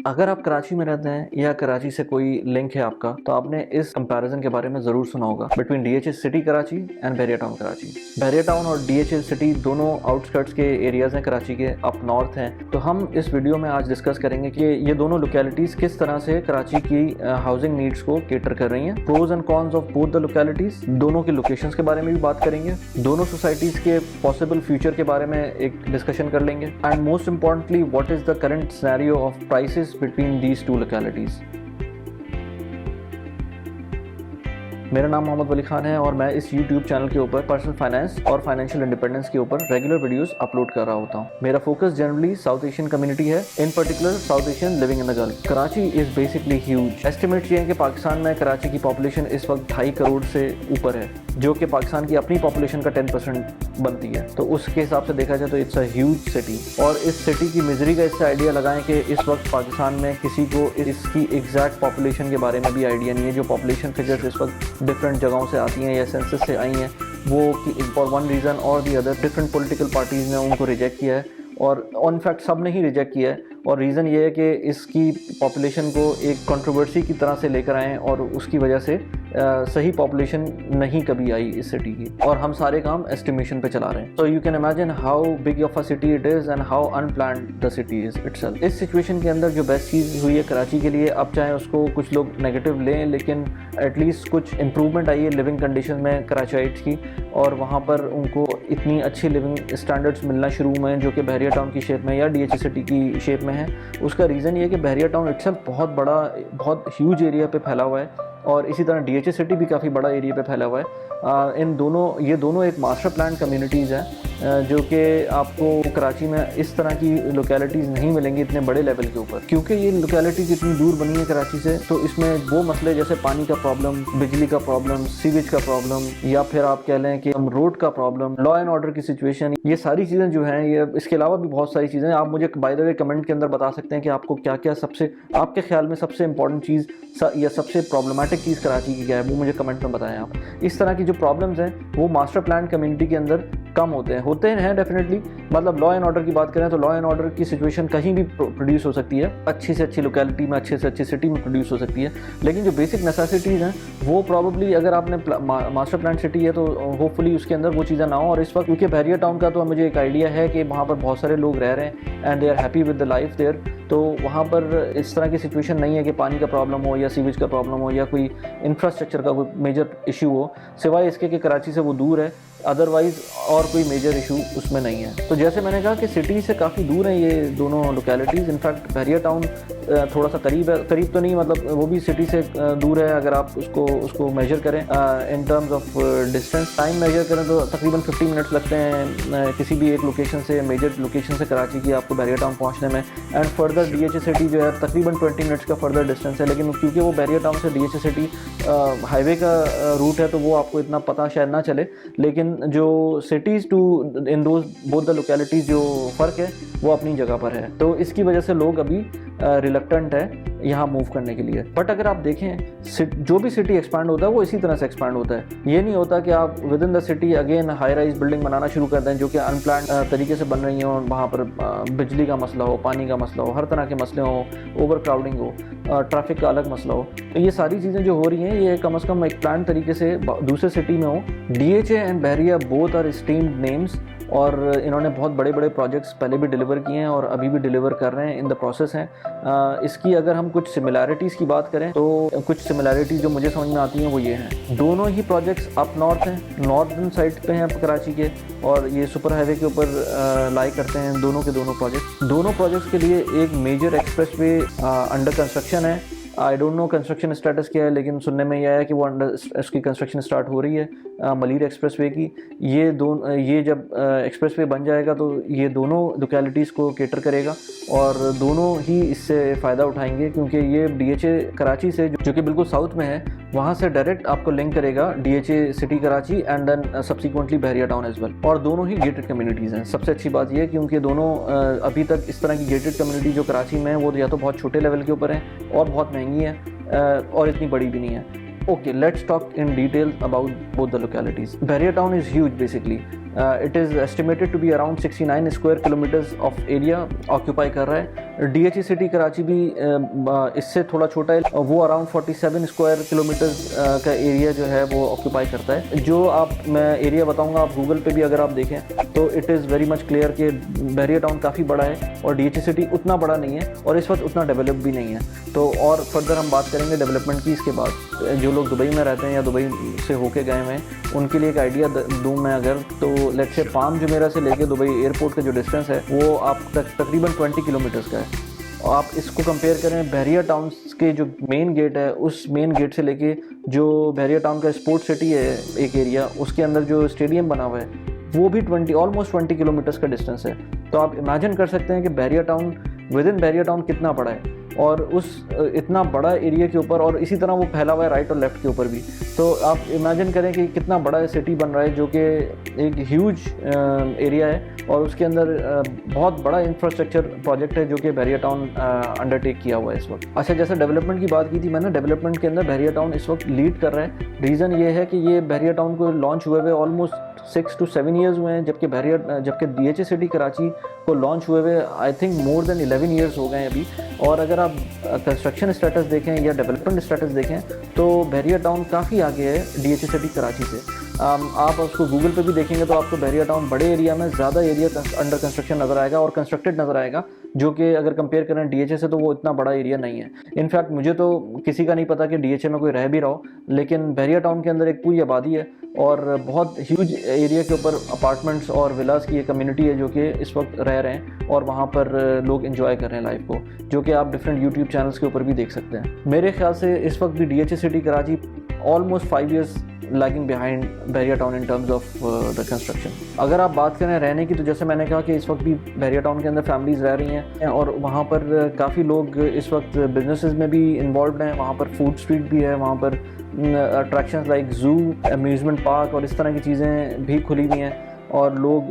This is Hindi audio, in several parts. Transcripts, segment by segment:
अगर आप कराची में रहते हैं या कराची से कोई लिंक है आपका, तो आपने इस कंपैरिजन के बारे में ज़रूर सुना होगा between DHA city Karachi and Bahria town Karachi. Bahria town और डीएचए सिटी दोनों आउटस्कर्ट्स के एरियाज़ हैं कराची के, अप नॉर्थ हैं। तो हम इस वीडियो में आज डिस्कस करेंगे कि ये दोनों लोकेलिटीज़ किस तरह से कराची की हाउसिंग नीड्स को केटर कर रही हैं, pros and cons of both the localities, दोनों के लोकेशंस के बारे में भी बात करेंगे, दोनों सोसाइटीज़ के पॉसिबल फ्यूचर के बारे में एक डिस्कशन कर लेंगे, and most importantly what is the current scenario of prices between these two localities। मेरा नाम मोहम्मद वली खान है और मैं इस YouTube चैनल के ऊपर पर्सनल फाइनेंस और फाइनेंशियल इंडिपेंडेंस के ऊपर रेगुलर वीडियोस अपलोड कर रहा होता हूँ। मेरा focus generally South Asian community है, in particular South Asian living in the Gulf. Karachi is basically huge. Estimate ये है कि पाकिस्तान में कराची की पॉपुलेशन इस वक्त 2.5 करोड़ से ऊपर है, जो कि पाकिस्तान की अपनी पॉपुलेशन का 10% बनती है। तो उसके हिसाब से देखा जाए तो इट्स अ ह्यूज सिटी। और इस सिटी की मिजरी का इससे आइडिया लगाएं कि इस वक्त पाकिस्तान में किसी को इसकी एग्जैक्ट पॉपुलेशन के बारे में भी आइडिया नहीं है। जो पॉपुलेशन फिगर्स इस वक्त डिफरेंट जगहों से आती हैं या सेंसस से आई हैं, वो फॉर वन रीज़न और the other different political parties ने उनको रिजेक्ट किया है, और इनफैक्ट सब ने ही रिजेक्ट किया है। और रीज़न ये है कि इसकी पॉपुलेशन को एक कंट्रोवर्सी की तरह से लेकर आए और उसकी वजह से सही पॉपुलेशन नहीं कभी आई इस सिटी की, और हम सारे काम एस्टिमेशन पे चला रहे हैं। तो you can imagine how big of a city it is and how unplanned the city is itself. इस सिचुएशन के अंदर जो बेस्ट चीज़ हुई है कराची के लिए, अब चाहे उसको कुछ लोग नेगेटिव लें, लेकिन एटलीस्ट कुछ इम्प्रूवमेंट आई है लिविंग कंडीशन में कराचाइट्स की, और वहाँ पर उनको इतनी अच्छी लिविंग स्टैंडर्ड्स मिलना शुरू हुए हैं जो कि बहरिया टाउन की शेप में या डीएचए सिटी की शेप में है। उसका रीज़न ये है कि बहरिया टाउन इटसेल्फ बहुत बड़ा, बहुत ह्यूज एरिया पे फैला हुआ है, और इसी तरह डीएचए सिटी भी काफ़ी बड़ा एरिया पे फैला हुआ है। ये दोनों एक मास्टर प्लान कम्युनिटीज़ हैं, जो कि आपको कराची में इस तरह की लोकेलिटीज़ नहीं मिलेंगी इतने बड़े लेवल के ऊपर, क्योंकि ये लोकेलिटीज़ इतनी दूर बनी है कराची से। तो इसमें वो मसले जैसे पानी का प्रॉब्लम, बिजली का प्रॉब्लम, सीवेज का प्रॉब्लम, या फिर आप कह लें कि रोड का प्रॉब्लम, लॉ एंड ऑर्डर की सिचुएशन, ये सारी चीज़ें जो हैं, ये इसके अलावा भी बहुत सारी चीज़ें। आप मुझे बाय द वे कमेंट के अंदर बता सकते हैं कि आपको क्या क्या सबसे, आपके ख्याल में सबसे इंपॉर्टेंट चीज़ या सबसे प्रॉब्लमेटिक चीज़ कराची की क्या है, वो मुझे कमेंट में बताएं आप। इस तरह की जो प्रॉब्लम्स हैं वो मास्टर प्लान कम्युनिटी के अंदर कम होते हैं डेफिनेटली। मतलब लॉ एंड ऑर्डर की बात करें तो लॉ एंड ऑर्डर की सिचुएशन कहीं भी प्रोड्यूस हो सकती है, अच्छी से अच्छी लोकेलिटी में, अच्छे से अच्छी सिटी में प्रोड्यूस हो सकती है, लेकिन जो बेसिक नेसेसिटीज़ हैं वो प्रॉब्ली, अगर आपने मास्टर प्लान सिटी है तो होपफुली उसके अंदर वो चीज़ें ना हो। और इस वक्त क्योंकि बहरिया टाउन का तो मुझे एक आइडिया है कि वहाँ पर बहुत सारे लोग रह रहे हैं and they are happy with the life there, तो वहाँ पर इस तरह की सिचुएशन नहीं है कि पानी का प्रॉब्लम हो या सीवेज का प्रॉब्लम हो या कोई इंफ्रास्ट्रक्चर का कोई मेजर इशू हो, सिवाय इसके कि कराची से वो दूर है। अदरवाइज और कोई मेजर इशू उसमें नहीं है। तो जैसे मैंने कहा कि सिटी से काफ़ी दूर हैं ये दोनों लोकेलिटीज़। इनफैक्ट बहरिया टाउन थोड़ा सा करीब है, करीब तो नहीं, मतलब वो भी सिटी से दूर है अगर आप उसको मेजर करें in terms of distance. Time measure करें तो तकरीबन 50 मिनट्स लगते हैं किसी भी एक लोकेशन से, मेजर लोकेशन से कराची की आपको बहरिया टाउन पहुँचने में। एंड फर्दर डीएचए सिटी जो है तकरीबन 20 मिनट्स का फर्दर डिस्टेंस है, लेकिन क्योंकि वो बहरिया टाउन से डीएचए सिटी हाईवे का रूट है तो वो आपको इतना पता शायद ना चले, लेकिन जो cities two in those both the localities जो फ़र्क है वो अपनी जगह पर है। तो इसकी वजह से लोग अभी रिलक्टेंट है यहाँ मूव करने के लिए। बट अगर आप देखें जो भी सिटी एक्सपांड होता है वो इसी तरह से एक्सपांड होता है। ये नहीं होता कि आप within the city again high rise building बनाना शुरू कर दें जो कि अनप्लान्ड तरीके से बन रही हो, वहाँ पर बिजली का मसला हो, पानी का मसला हो, हर तरह के मसले हो, ओवर क्राउडिंग हो, ट्रैफिक का अलग मसला हो। तो ये सारी चीज़ें जो हो रही हैं ये कम से कम एक प्लान तरीके से दूसरे सिटी में हो। DHA and Bahria both are esteemed names, और इन्होंने बहुत बड़े बड़े प्रोजेक्ट्स पहले भी डिलीवर किए हैं और अभी भी डिलीवर कर रहे हैं, इन द प्रोसेस हैं। इसकी अगर हम कुछ सिमिलैरिटीज़ की बात करें तो कुछ सिमिलैरिटीज़ जो मुझे समझ में आती हैं वो ये हैं। दोनों ही प्रोजेक्ट्स अप नॉर्थ हैं, नॉर्दर्न साइड पे हैं कराची के, और ये सुपर हाईवे के ऊपर लाई करते हैं दोनों के दोनों प्रोजेक्ट्स। दोनों प्रोजेक्ट्स के लिए एक मेजर एक्सप्रेसवे अंडर कंस्ट्रक्शन है। I don't know construction status क्या है, लेकिन सुनने में यह आया कि वो उसकी कंस्ट्रक्शन स्टार्ट हो रही है मलीर एक्सप्रेसवे की। ये जब एक्सप्रेसवे बन जाएगा तो ये दोनों लोकेलिटीज़ को केटर करेगा और दोनों ही इससे फ़ायदा उठाएंगे, क्योंकि ये डीएचए कराची से जो कि बिल्कुल साउथ में है, वहाँ से डायरेक्ट आपको लिंक करेगा DHA city Karachi and then subsequently Bahria town as well. और दोनों ही गेटेड कम्युनिटीज़ हैं। सबसे अच्छी बात यह है क्योंकि दोनों अभी तक इस तरह की गेटेड कम्युनिटी जो कराची में है वो या तो बहुत छोटे लेवल के ऊपर हैं और बहुत महंगी है और इतनी बड़ी भी नहीं है। Okay, let's talk in detail about both the localities. Bahriya town is huge basically. It is estimated to be around 69 square kilometers of area occupy कर रहा है। DHA सिटी कराची भी इससे थोड़ा छोटा है, वो अराउंड 47 स्क्वायर किलोमीटर्स का एरिया जो है वो ऑक्यूपाई करता है। जो मैं एरिया बताऊंगा, आप गूगल पे भी अगर आप देखें तो it is very much clear कि बहरिया टाउन काफ़ी बड़ा है और DHA सिटी उतना बड़ा नहीं है और इस वक्त उतना डेवलप भी नहीं है। तो और फर्दर हम बात करेंगे डेवलपमेंट की इसके बाद। जो लोग दुबई में रहते हैं या दुबई से होके गए हुए हैं उनके लिए एक आइडिया दूँ मैं अगर, तो लेट्स से पाम जुमेरा से लेके दुबई एयरपोर्ट का जो डिस्टेंस है वो आप तकरीबन 20 किलोमीटर्स का है। और आप इसको कंपेयर करें बहरिया टाउन के जो मेन गेट है, उस मेन गेट से लेके जो बहरिया टाउन का स्पोर्ट्स सिटी है एक एरिया, उसके अंदर जो स्टेडियम बना हुआ है वो भी ऑलमोस्ट 20 किलोमीटर्स का डिस्टेंस है। तो आप इमेजिन कर सकते हैं कि Bahria Town within Bahria Town कितना बड़ा है और उस इतना बड़ा एरिया के ऊपर, और इसी तरह वो फैला हुआ है राइट और लेफ़्ट के ऊपर भी। तो आप इमेजिन करें कि कितना बड़ा सिटी बन रहा है जो कि एक ह्यूज एरिया है और उसके अंदर बहुत बड़ा इंफ्रास्ट्रक्चर प्रोजेक्ट है जो कि बहरिया टाउन अंडरटेक किया हुआ है इस वक्त। अच्छा, जैसे डेवलपमेंट की बात की थी मैंने, डेवलपमेंट के अंदर बहरिया टाउन इस वक्त लीड कर रहा है। रीज़न ये है कि ये बहरिया टाउन को लॉन्च हुए हुए ऑलमोस्ट 6 to 7 ईयर्स हुए हैं, जबकि DHA सिटी कराची को लॉन्च हुए हुए I think more than 11 years हो गए हैं अभी। और अगर आप कंस्ट्रक्शन स्टेटस देखें या डेवलपमेंट स्टेटस देखें तो बहरिया टाउन काफ़ी आगे है DHA सिटी कराची से। आप उसको गूगल पे भी देखेंगे तो आपको बहरिया टाउन बड़े एरिया में ज़्यादा एरिया अंडर कंस्ट्रक्शन नज़र आएगा और कंस्ट्रक्टेड नज़र आएगा, जो कि अगर कंपेयर करें DHA से तो वो इतना बड़ा एरिया नहीं है। इनफैक्ट मुझे तो किसी का नहीं पता कि DHA में कोई रह भी रहा हो, लेकिन बहरिया टाउन के अंदर एक पूरी आबादी है और बहुत ह्यूज एरिया के ऊपर अपार्टमेंट्स और विलास की एक कम्युनिटी है जो कि इस वक्त रह रहे हैं और वहाँ पर लोग एंजॉय कर रहे हैं लाइफ को, जो कि आप डिफरेंट यूट्यूब चैनल्स के ऊपर भी देख सकते हैं। मेरे ख्याल से इस वक्त भी DHA city Karachi almost 5 years lagging behind Bahria town in terms of the construction. अगर आप बात करें रहने की, तो जैसे मैंने कहा कि इस वक्त भी बहरिया टाउन के अंदर फैमिलीज़ रह रही हैं और वहाँ पर काफ़ी लोग इस वक्त बिजनेसेस में भी इन्वॉल्व हैं। वहाँ पर फूड स्ट्रीट भी है, वहाँ पर attractions like zoo, amusement park और इस तरह की चीज़ें भी खुली हुई हैं। और लोग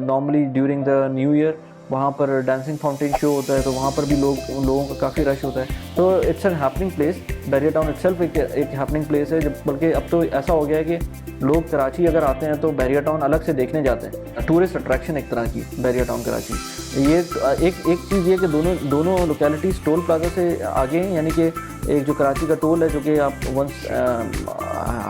normally during the new year वहाँ पर डांसिंग फाउंटेन शो होता है, तो वहाँ पर भी लोगों का काफ़ी रश होता है। तो it's an happening place. Bahria town itself एक हैपनिंग प्लेस है, बल्कि अब तो ऐसा हो गया है कि लोग कराची अगर आते हैं तो बहरिया टाउन अलग से देखने जाते हैं। टूरिस्ट अट्रैक्शन एक तरह की बहरिया टाउन कराची। ये एक चीज़ ये कि दोनों लोकेलिटीज़ टोल प्लाजा से आगे हैं, यानी कि एक जो कराची का टोल है जो कि आप वंस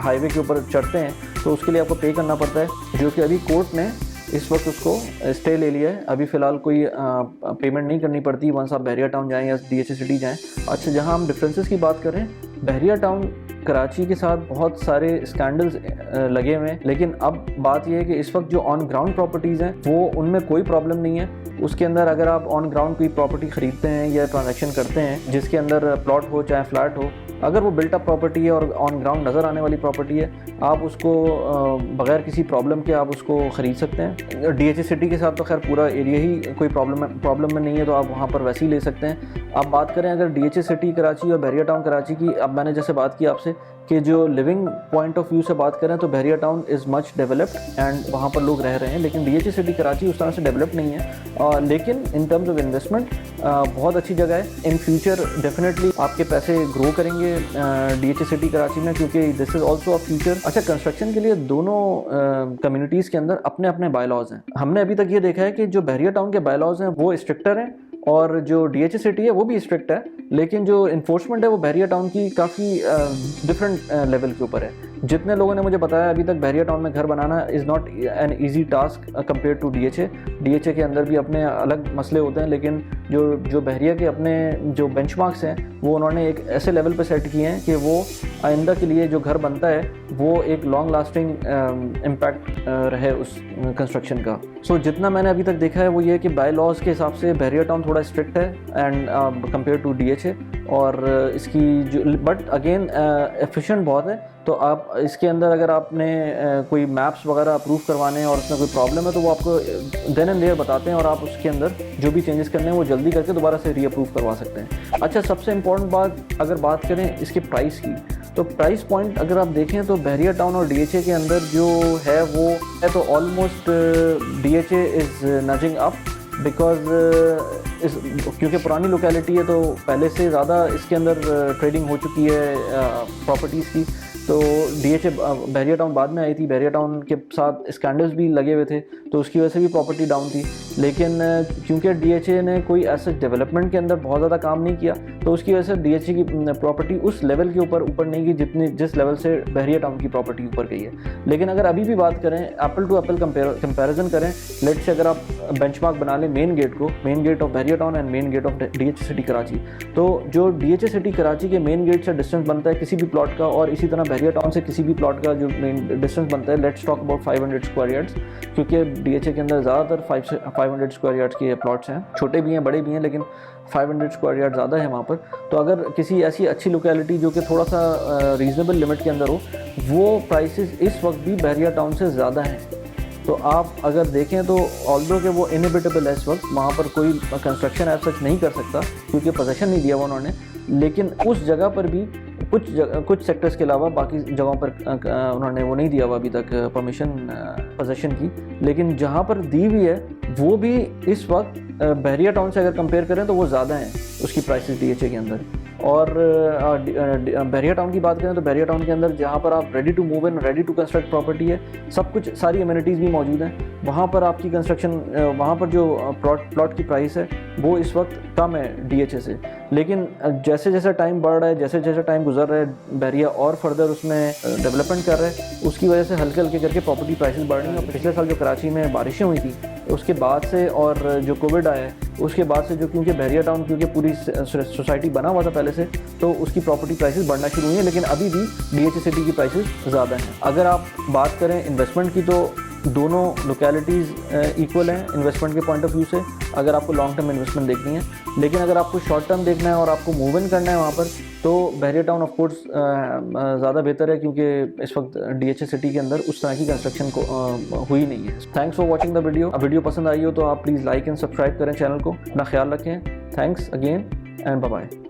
हाईवे के ऊपर चढ़ते हैं तो उसके लिए आपको पे करना पड़ता है, जो कि अभी कोर्ट ने इस वक्त उसको स्टे ले लिया है। अभी फ़िलहाल कोई पेमेंट नहीं करनी पड़ती वंस आप बहरिया टाउन जाएँ या DHA सिटी जाएँ। अच्छा, जहाँ हम डिफरेंसेस की बात करें, बहरिया टाउन कराची के साथ बहुत सारे स्कैंडल्स लगे हुए हैं, लेकिन अब बात यह है कि इस वक्त जो ऑन ग्राउंड प्रॉपर्टीज़ हैं वो उनमें कोई प्रॉब्लम नहीं है। उसके अंदर अगर आप ऑन ग्राउंड कोई प्रॉपर्टी ख़रीदते हैं या ट्रांजैक्शन करते हैं जिसके अंदर प्लॉट हो चाहे फ्लैट हो, अगर वो बिल्ट अप प्रॉपर्टी है और ऑन ग्राउंड नज़र आने वाली प्रॉपर्टी है, आप उसको बग़ैर किसी प्रॉब्लम के आप उसको ख़रीद सकते हैं। DHA सिटी के साथ तो खैर पूरा एरिया ही कोई प्रॉब्लम में नहीं है, तो आप वहाँ पर वैसे ही ले सकते हैं। आप बात करें अगर DHA सिटी कराची और बहरिया टाउन कराची की, अब मैंने जैसे बात की आपसे कि जो लिविंग पॉइंट ऑफ व्यू से बात करें तो Bahria Town is much developed and वहाँ पर लोग रह रहे हैं, लेकिन DHA सिटी कराची उस तरह से डेवलप नहीं है। लेकिन इन टर्म्स ऑफ इन्वेस्टमेंट बहुत अच्छी जगह है। इन फ्यूचर डेफिनेटली आपके पैसे ग्रो करेंगे DHA सिटी कराची में, क्योंकि this is also a future. अच्छा, कंस्ट्रक्शन के लिए दोनों कम्युनिटीज़ के अंदर अपने अपने बायलॉज हैं। हमने अभी तक ये देखा है कि जो बहरिया टाउन के बायलॉज हैं वो स्ट्रिक्टर हैं और जो DHA सिटी है वो भी स्ट्रिक्ट है, लेकिन जो इन्फोर्समेंट है वो बहरिया टाउन की काफ़ी डिफरेंट लेवल के ऊपर है। जितने लोगों ने मुझे बताया अभी तक बहरिया टाउन में घर बनाना is not an easy task compare to DHA। DHA के अंदर भी अपने अलग मसले होते हैं, लेकिन जो बहरिया के अपने जो बेंचमार्क्स हैं वो उन्होंने एक ऐसे लेवल पे सेट किए हैं कि वो आइंदा के लिए जो घर बनता है वो एक लॉन्ग लास्टिंग इम्पैक्ट रहे उस कंस्ट्रक्शन का। सो जितना मैंने अभी तक देखा है वो ये है कि बाय लॉज के हिसाब से बहरिया टाउन थोड़ा स्ट्रिक्ट है एंड कंपेयर टू DHA, और इसकी जो बट अगेन एफिशिएंट बहुत है। तो आप इसके अंदर अगर आपने कोई मैप्स वगैरह अप्रूव करवाने हैं और उसमें कोई प्रॉब्लम है तो वो आपको देन एंड देयर बताते हैं और आप उसके अंदर जो भी चेंजेस करने हैं वो जल्दी करके दोबारा से रीअप्रूव करवा सकते हैं। अच्छा, सबसे इम्पॉर्टेंट बात अगर बात करें इसके प्राइस की, तो प्राइस पॉइंट अगर आप देखें तो बहरिया टाउन और DHA के अंदर जो है वो है तो almost DHA is nudging up, because क्योंकि पुरानी लोकेलिटी है तो पहले से ज़्यादा इसके अंदर ट्रेडिंग हो चुकी है प्रॉपर्टीज़ की। तो DHA बहरिया टाउन बाद में आई थी, बहरिया टाउन के साथ स्कैंडल्स भी लगे हुए थे तो उसकी वजह से भी प्रॉपर्टी डाउन थी। लेकिन क्योंकि DHA ने कोई ऐसा डेवलपमेंट के अंदर बहुत ज़्यादा काम नहीं किया तो उसकी वजह से DHA की प्रॉपर्टी उस लेवल के ऊपर नहीं गई जिस लेवल से बहरिया टाउन की प्रॉपर्टी ऊपर गई है। लेकिन अगर अभी भी बात करें, एप्पल टू एप्पल कंपैरिजन करें, लेट से अगर आप बेंचमार्क बना लें main gate of Bahria town and main gate of DHA city Karachi, तो जो DHA सिटी कराची के मेन गेट से डिस्टेंस बनता है किसी भी प्लॉट का, और इसी तरह बहरिया टाउन से किसी भी प्लॉट का जो मेन डिस्टेंस बनता है, let's talk about 500 square yards, क्योंकि DHA के अंदर ज़्यादातर 500 स्क्वायर यार्ड्स के प्लॉट्स हैं, छोटे भी हैं बड़े भी हैं, लेकिन 500 स्क्वायर यार्ड ज़्यादा है वहाँ पर। तो अगर किसी ऐसी अच्छी लोकेलिटी जो कि थोड़ा सा रीज़नेबल लिमिट के अंदर हो, वो प्राइसेस इस वक्त भी बहरिया टाउन से ज़्यादा हैं। तो आप अगर देखें तो ऑल्दो कि वो इनहिबिटेबल है इस वक्त, वहाँ पर कोई कंस्ट्रक्शन एज सच नहीं कर सकता क्योंकि पोजेसन नहीं दिया हुआ उन्होंने, लेकिन उस जगह पर भी कुछ सेक्टर्स के अलावा बाकी जगहों पर उन्होंने वो नहीं दिया हुआ अभी तक परमिशन पोजेसन की। लेकिन जहाँ पर दी हुई है वो भी इस वक्त बहरिया टाउन से अगर कंपेयर करें तो वो ज़्यादा हैं उसकी प्राइसेस DHA के अंदर। और बहरिया टाउन की बात करें तो बहरिया टाउन के अंदर जहाँ पर आप ready to move in, ready to construct property है, सब कुछ, सारी अम्यूनिटीज़ भी मौजूद हैं वहाँ पर। आपकी कंस्ट्रक्शन वहाँ पर जो प्लॉट की प्राइस है वो इस वक्त कम है DHA से। लेकिन जैसे जैसे टाइम बढ़ रहा है, जैसे जैसे टाइम गुजर रहा है, बहरिया और फर्दर उसमें डेवलपमेंट कर रहा है, उसकी वजह से हल्के हल्के करके प्रॉपर्टी प्राइसेस बढ़ रही हैं। और पिछले साल जो कराची में बारिशें हुई थी उसके बाद से, और जो कोविड आया है उसके बाद से, जो क्योंकि बहरिया टाउन क्योंकि पूरी सोसाइटी बना हुआ था पहले से, तो उसकी प्रॉपर्टी प्राइसेस बढ़ना शुरू हुई हैं। लेकिन अभी भी DHA सिटी की प्राइसेस ज़्यादा हैं। अगर आप बात करें इन्वेस्टमेंट की तो दोनों लोकेलिटीज़ इक्वल हैं इन्वेस्टमेंट के पॉइंट ऑफ व्यू से, अगर आपको लॉन्ग टर्म इन्वेस्टमेंट देखनी है। लेकिन अगर आपको शॉर्ट टर्म देखना है और आपको मूव इन करना है वहाँ पर, तो बहरिया टाउन ऑफ कोर्स ज़्यादा बेहतर है क्योंकि इस वक्त DHA सिटी के अंदर उस तरह की कंस्ट्रक्शन को हुई नहीं है। Thanks for watching the video पसंद आई हो तो आप प्लीज़ लाइक एंड सब्सक्राइब करें चैनल को। अपना ख्याल रखें। Thanks again and bye bye.